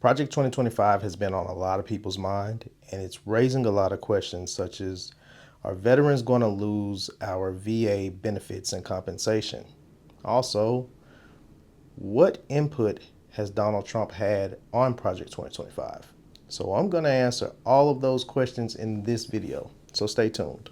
Project 2025 has been on a lot of people's mind, and it's raising a lot of questions such as, are veterans going to lose our VA benefits and compensation? Also, what input has Donald Trump had on Project 2025? So I'm going to answer all of those questions in this video, so stay tuned.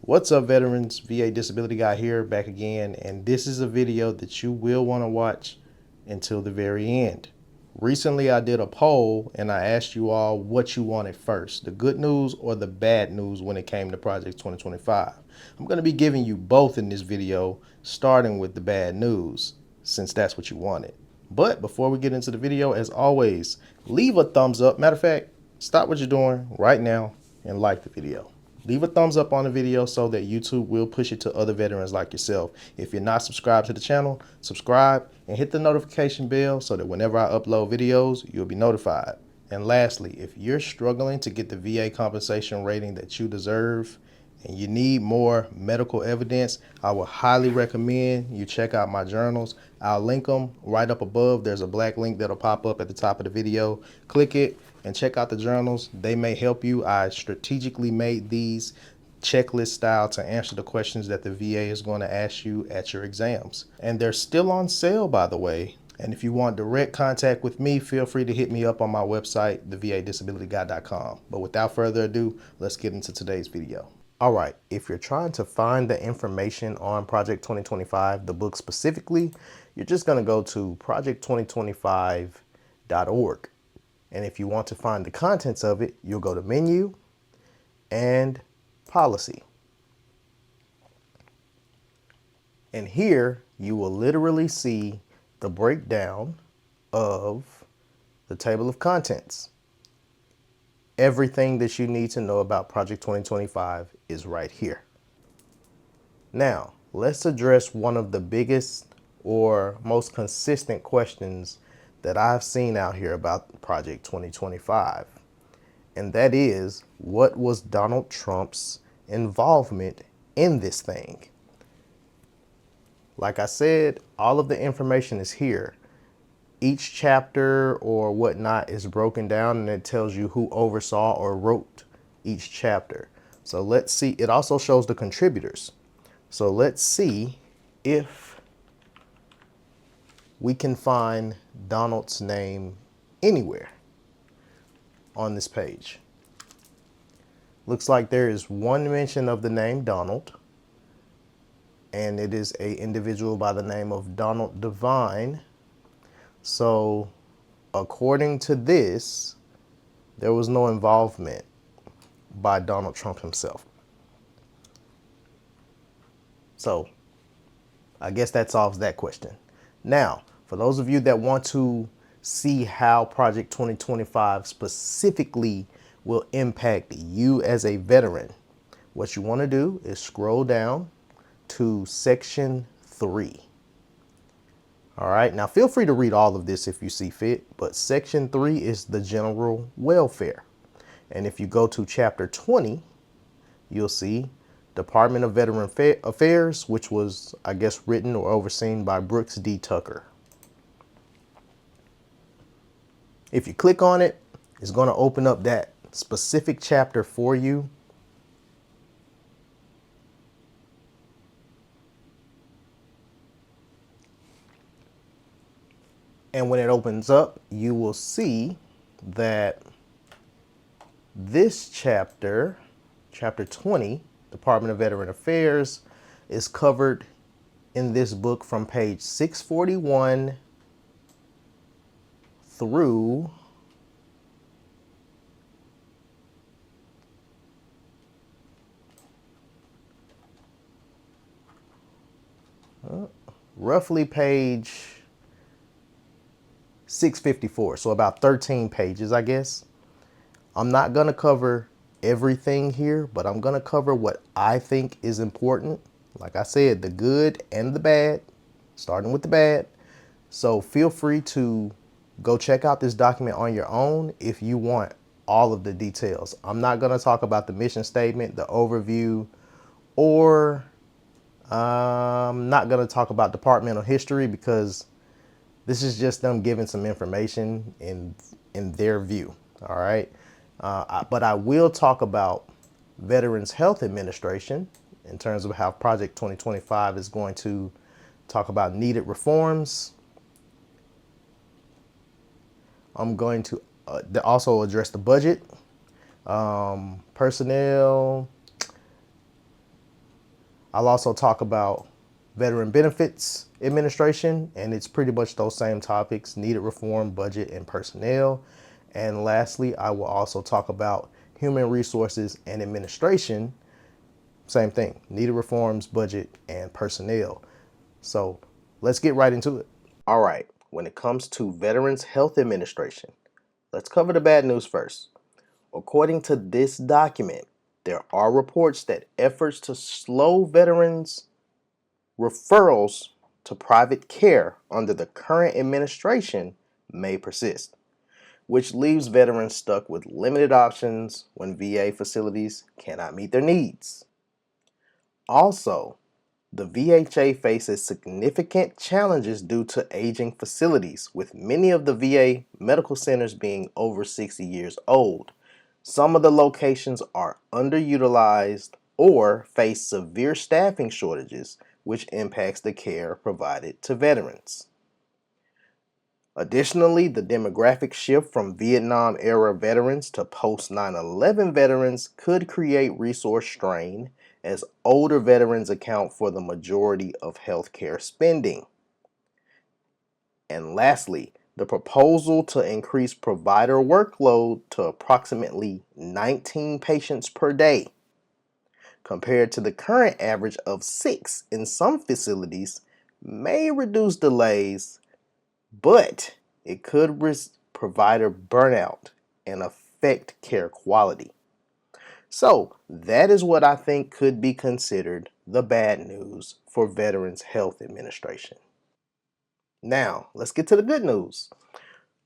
What's up, veterans? VA Disability Guy here, back again, and this is a video that you will want to watch until the very end. Recently, I did a poll and I asked you all what you wanted first, the good news or the bad news when it came to Project 2025. I'm going to be giving you both in this video, starting with the bad news, since that's what you wanted. But before we get into the video, as always, leave a thumbs up. Matter of fact, stop what you're doing right now and like the video. Leave a thumbs up on the video so that YouTube will push it to other veterans like yourself. If you're not subscribed to the channel, subscribe and hit the notification bell so that whenever I upload videos, you'll be notified. And lastly, if you're struggling to get the VA compensation rating that you deserve and you need more medical evidence, I would highly recommend you check out my journals. I'll link them right up above. There's a black link that'll pop up at the top of the video. Click it and check out the journals. They may help you. I strategically made these checklist style to answer the questions that the VA is going to ask you at your exams. And they're still on sale, by the way. And if you want direct contact with me, feel free to hit me up on my website, thevadisabilityguy.com. But without further ado, let's get into today's video. All right, if you're trying to find the information on Project 2025, the book specifically, you're just going to go to project2025.org. And if you want to find the contents of it, you'll go to menu and policy. And here you will literally see the breakdown of the table of contents. Everything that you need to know about Project 2025 is right here. Now, let's address one of the biggest or most consistent questions that I've seen out here about Project 2025. And that is, what was Donald Trump's involvement in this thing? Like I said, all of the information is here. Each chapter or whatnot is broken down and it tells you who oversaw or wrote each chapter. So let's see. It also shows the contributors. So let's see if we can find Donald's name anywhere on this page. Looks like there is one mention of the name Donald, and it is an individual by the name of Donald Devine. So according to this, there was no involvement by Donald Trump himself. So I guess that solves that question. Now, for those of you that want to see how Project 2025 specifically will impact you as a veteran, what you want to do is scroll down to section 3. All right, now feel free to read all of this if you see fit, but section 3 is the general welfare. And if you go to chapter 20, you'll see Department of Veteran Affairs, which was, I guess, written or overseen by Brooks D. Tucker. If you click on it, it's going to open up that specific chapter for you. And when it opens up, you will see that this chapter, chapter 20, Department of Veteran Affairs, is covered in this book from page 641 through roughly page 654, so about 13 pages, I guess. I'm not going to cover everything here, but I'm going to cover what I think is important. Like I said, the good and the bad, starting with the bad. So feel free to go check out this document on your own if you want all of the details. I'm not going to talk about the mission statement, the overview, or I'm not going to talk about departmental history because this is just them giving some information, and in their view. All right. But I will talk about Veterans Health Administration in terms of how Project 2025 is going to talk about needed reforms. I'm going to also address the budget, personnel. I'll also talk about Veteran Benefits Administration, and it's pretty much those same topics: needed reform, budget, and personnel. And lastly, I will also talk about Human Resources and Administration. Same thing: needed reforms, budget, and personnel. So let's get right into it. All right, when it comes to Veterans Health Administration, let's cover the bad news first. According to this document, there are reports that efforts to slow veterans' referrals to private care under the current administration may persist, which leaves veterans stuck with limited options when VA facilities cannot meet their needs. Also, the VHA faces significant challenges due to aging facilities, with many of the VA medical centers being over 60 years old. Some of the locations are underutilized or face severe staffing shortages, which impacts the care provided to veterans. Additionally, the demographic shift from Vietnam era veterans to post 9/11 veterans could create resource strain, as older veterans account for the majority of healthcare spending. And lastly, the proposal to increase provider workload to approximately 19 patients per day, compared to the current average of 6 in some facilities, may reduce delays, but it could risk provider burnout and affect care quality. So, that is what I think could be considered the bad news for Veterans Health Administration. Now, let's get to the good news.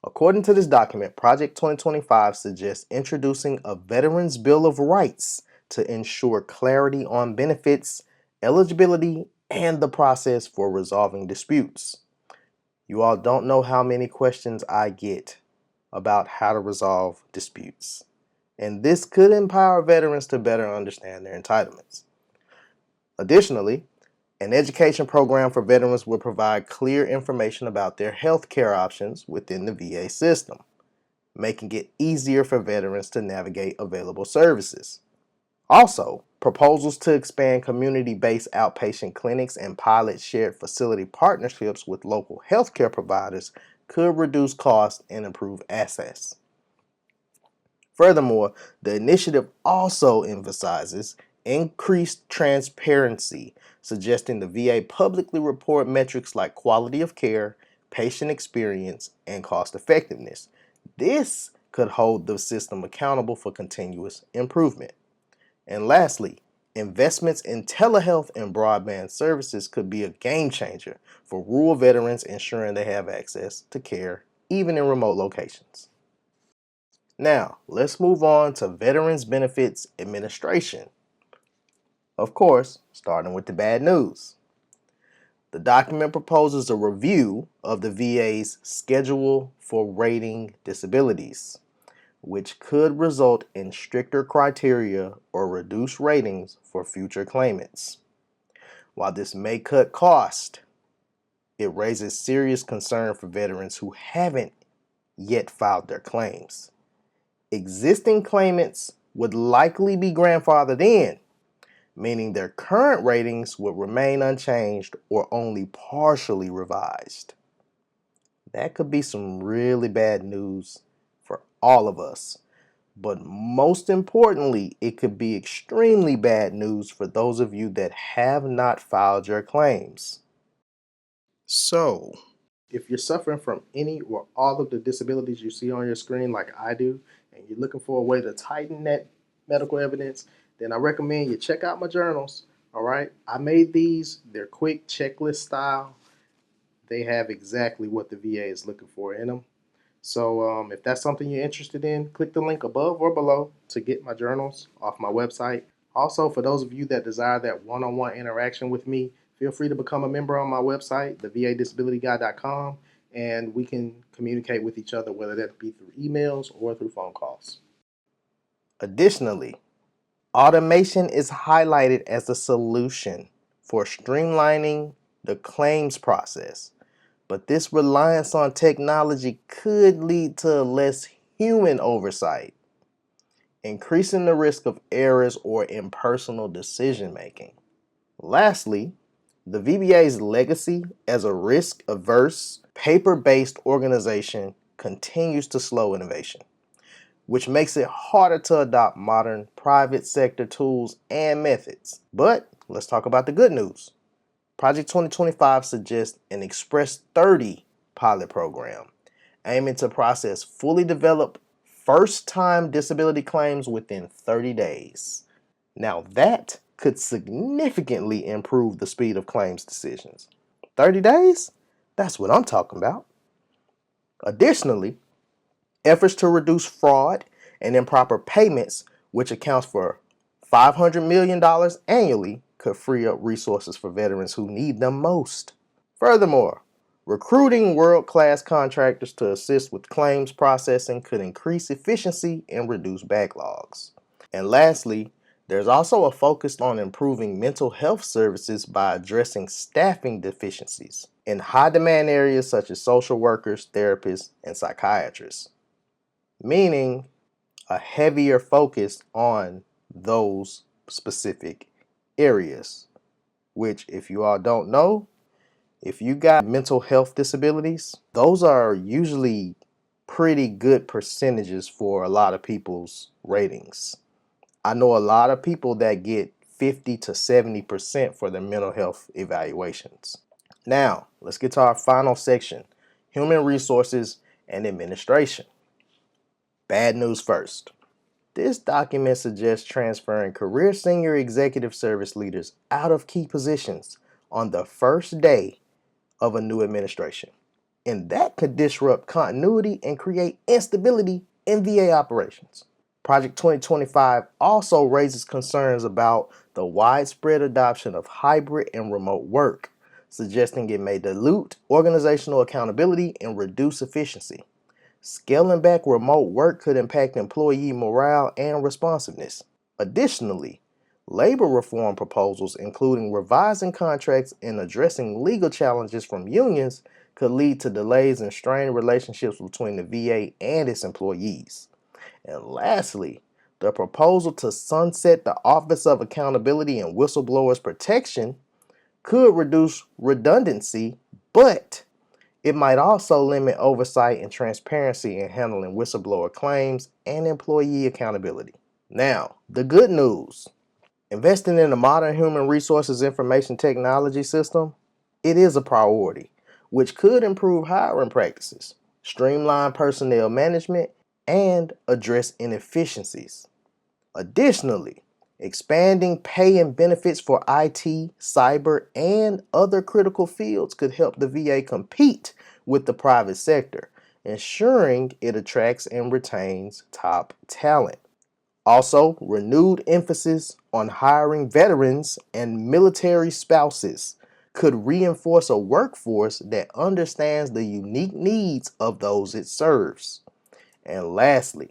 According to this document, Project 2025 suggests introducing a Veterans Bill of Rights to ensure clarity on benefits, eligibility, and the process for resolving disputes. You all don't know how many questions I get about how to resolve disputes, and this could empower veterans to better understand their entitlements. Additionally, an education program for veterans will provide clear information about their health care options within the VA system, making it easier for veterans to navigate available services. Also, proposals to expand community-based outpatient clinics and pilot shared facility partnerships with local healthcare providers could reduce costs and improve access. Furthermore, the initiative also emphasizes increased transparency, suggesting the VA publicly report metrics like quality of care, patient experience, and cost effectiveness. This could hold the system accountable for continuous improvement. And lastly, investments in telehealth and broadband services could be a game changer for rural veterans, ensuring they have access to care even in remote locations. Now, let's move on to Veterans Benefits Administration. Of course, starting with the bad news. The document proposes a review of the VA's schedule for rating disabilities, which could result in stricter criteria or reduced ratings for future claimants. While this may cut cost, it raises serious concern for veterans who haven't yet filed their claims. Existing claimants would likely be grandfathered in, meaning their current ratings would remain unchanged or only partially revised. That could be some really bad news for all of us. But most importantly, it could be extremely bad news for those of you that have not filed your claims. So, if you're suffering from any or all of the disabilities you see on your screen, like I do, and you're looking for a way to tighten that medical evidence, then I recommend you check out my journals. All right, I made these, they're quick checklist style. They have exactly what the VA is looking for in them. So if that's something you're interested in, click the link above or below to get my journals off my website. Also, for those of you that desire that one-on-one interaction with me, feel free to become a member on my website, thevadisabilityguy.com, and we can communicate with each other, whether that be through emails or through phone calls. Additionally, automation is highlighted as a solution for streamlining the claims process, but this reliance on technology could lead to less human oversight, increasing the risk of errors or impersonal decision making. Lastly, the VBA's legacy as a risk-averse, paper-based organization continues to slow innovation, which makes it harder to adopt modern private sector tools and methods. But let's talk about the good news. Project 2025 suggests an Express 30 pilot program aiming to process fully developed first-time disability claims within 30 days. Now that could significantly improve the speed of claims decisions. 30 days? That's what I'm talking about. Additionally, efforts to reduce fraud and improper payments, which accounts for $500 million annually, could free up resources for veterans who need them most. Furthermore, recruiting world-class contractors to assist with claims processing could increase efficiency and reduce backlogs. And lastly, there's also a focus on improving mental health services by addressing staffing deficiencies in high-demand areas such as social workers, therapists, and psychiatrists, meaning a heavier focus on those specific areas, which, if you all don't know, if you got mental health disabilities, those are usually pretty good percentages for a lot of people's ratings. I know a lot of people that get 50 to 70% for their mental health evaluations. Now, let's get to our final section, human resources and administration. Bad news first. This document suggests transferring career senior executive service leaders out of key positions on the first day of a new administration. And that could disrupt continuity and create instability in VA operations. Project 2025 also raises concerns about the widespread adoption of hybrid and remote work, suggesting it may dilute organizational accountability and reduce efficiency. Scaling back remote work could impact employee morale and responsiveness. Additionally, labor reform proposals, including revising contracts and addressing legal challenges from unions, could lead to delays and strained relationships between the VA and its employees. And lastly, the proposal to sunset the Office of Accountability and Whistleblowers Protection could reduce redundancy, but it might also limit oversight and transparency in handling whistleblower claims and employee accountability. Now, the good news. Investing in a modern human resources information technology system, it is a priority, which could improve hiring practices, streamline personnel management, and address inefficiencies. Additionally, expanding pay and benefits for IT, cyber, and other critical fields could help the VA compete with the private sector, ensuring it attracts and retains top talent. Also, renewed emphasis on hiring veterans and military spouses could reinforce a workforce that understands the unique needs of those it serves. And lastly,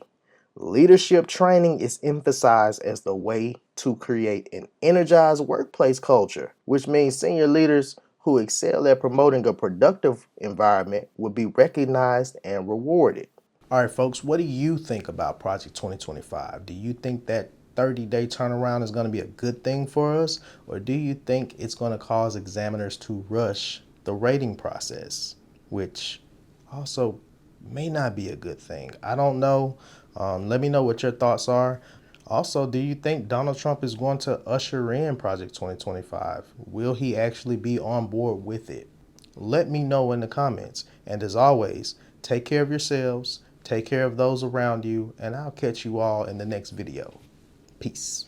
leadership training is emphasized as the way to create an energized workplace culture, which means senior leaders who excel at promoting a productive environment will be recognized and rewarded. All right, folks, what do you think about Project 2025? Do you think that 30-day turnaround is going to be a good thing for us? Or do you think it's going to cause examiners to rush the rating process, which also may not be a good thing? I don't know. Let me know what your thoughts are. Also, do you think Donald Trump is going to usher in Project 2025? Will he actually be on board with it? Let me know in the comments. And as always, take care of yourselves, take care of those around you, and I'll catch you all in the next video. Peace.